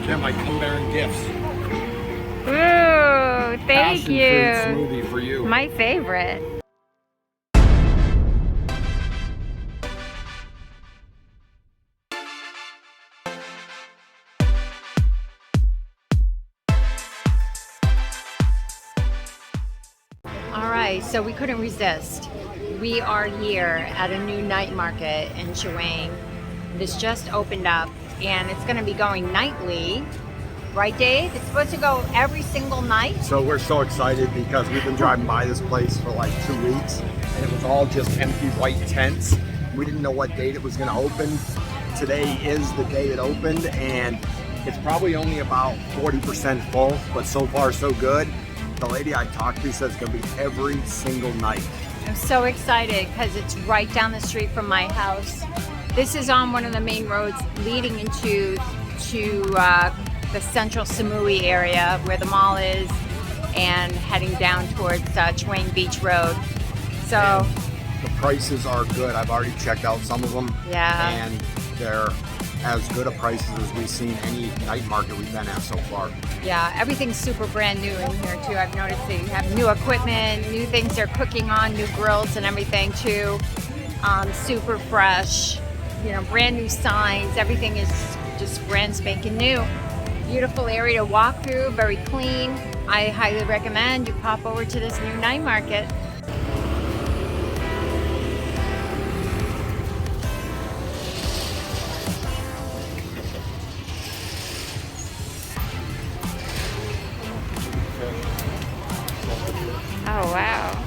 They're my come-bearing gifts. Ooh, thank Passion you. fruit smoothie for you. My favorite. All right, so we couldn't resist. We are here at a new night market in Chaweng. This just opened up and it's going to be going nightly. Right, Dave? It's supposed to go every single night. So we're so excited because we've been driving by this place for like 2 weeks and it was all just empty white tents. We didn't know what date it was going to open. Today is the day it opened and it's probably only about 40% full, but so far so good. The lady I talked to says it's going to be every single night. I'm so excited because it's right down the street from my house. This is on one of the main roads leading into the central Samui area where the mall is and heading down towards Chaweng Beach Road. So and the prices are good. I've already checked out some of them. Yeah. And they're as good a prices as we've seen any night market we've been at so far. Yeah, everything's super brand new in here too. I've noticed they have new equipment, new things they're cooking on, new grills and everything too. Super fresh, you know, brand new signs. Everything is just brand spanking new. Beautiful area to walk through, very clean. I highly recommend you pop over to this new night market. Oh, wow.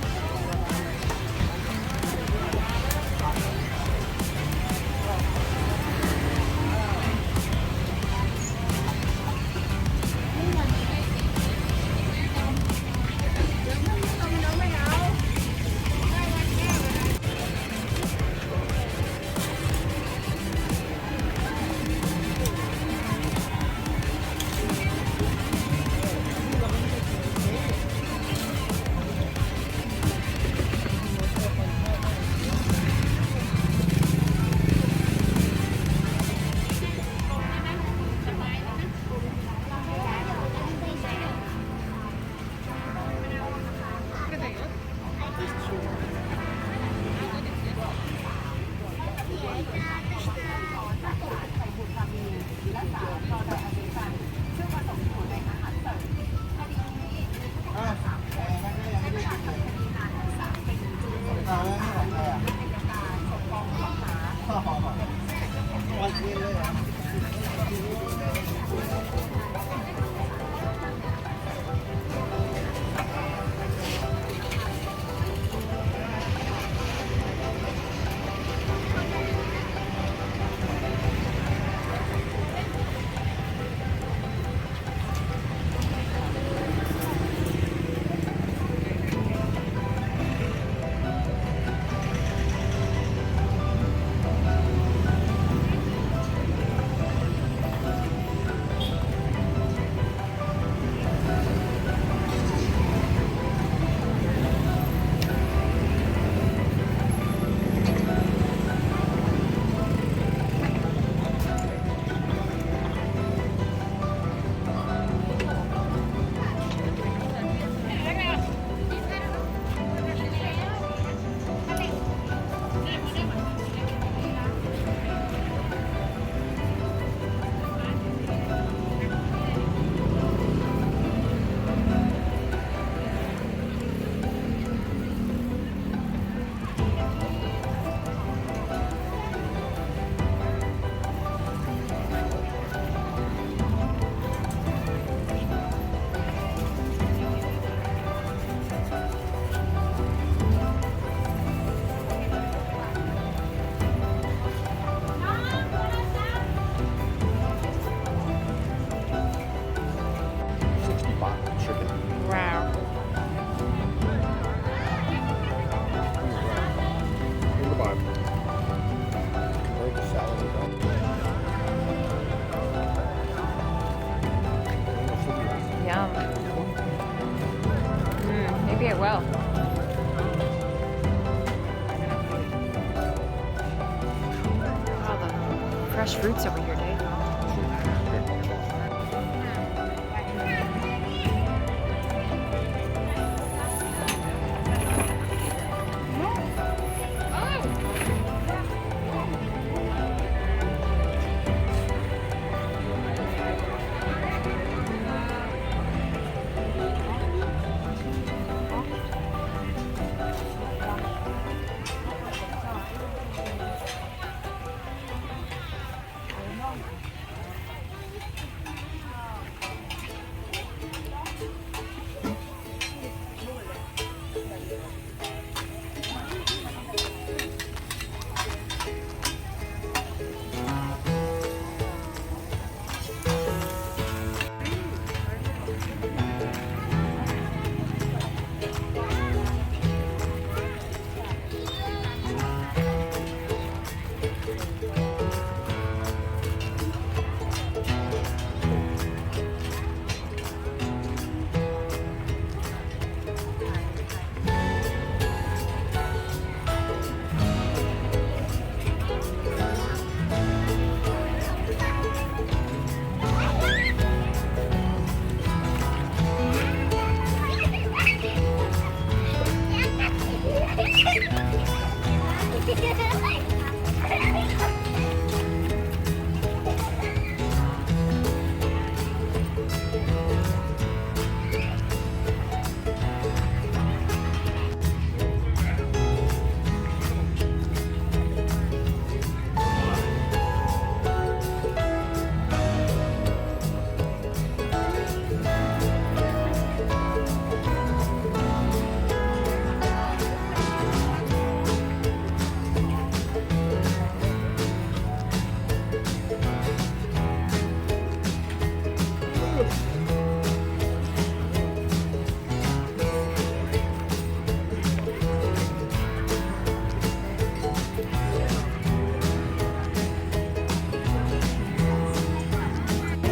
Yum. Maybe I will. Oh, the fresh fruits over here, Dave.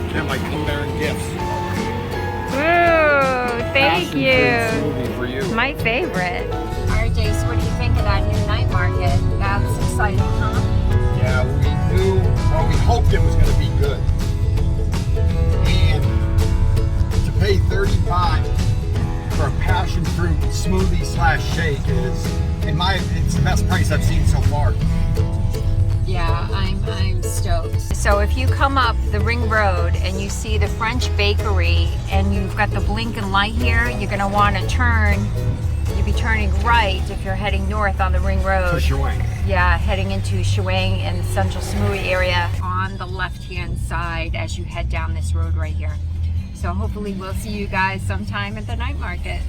Can't like come there and gifts. Ooh, thank Passion you. fruit smoothie for you. My favorite. All right, Jace, what do you think of that new night market? That's exciting, huh? Yeah, we knew, well, we hoped it was going to be good. And to pay $35 for a passion fruit smoothie slash shake is, it's the best price I've seen so far. Yeah, I'm stoked. So if you come up the ring road and you see the French bakery and you've got the blinking light here, you're gonna want to turn. You'll be turning right if you're heading north on the ring road. To Chaweng. Yeah, heading into Chaweng and Central Samui area on the left-hand side as you head down this road right here. So hopefully we'll see you guys sometime at the night market.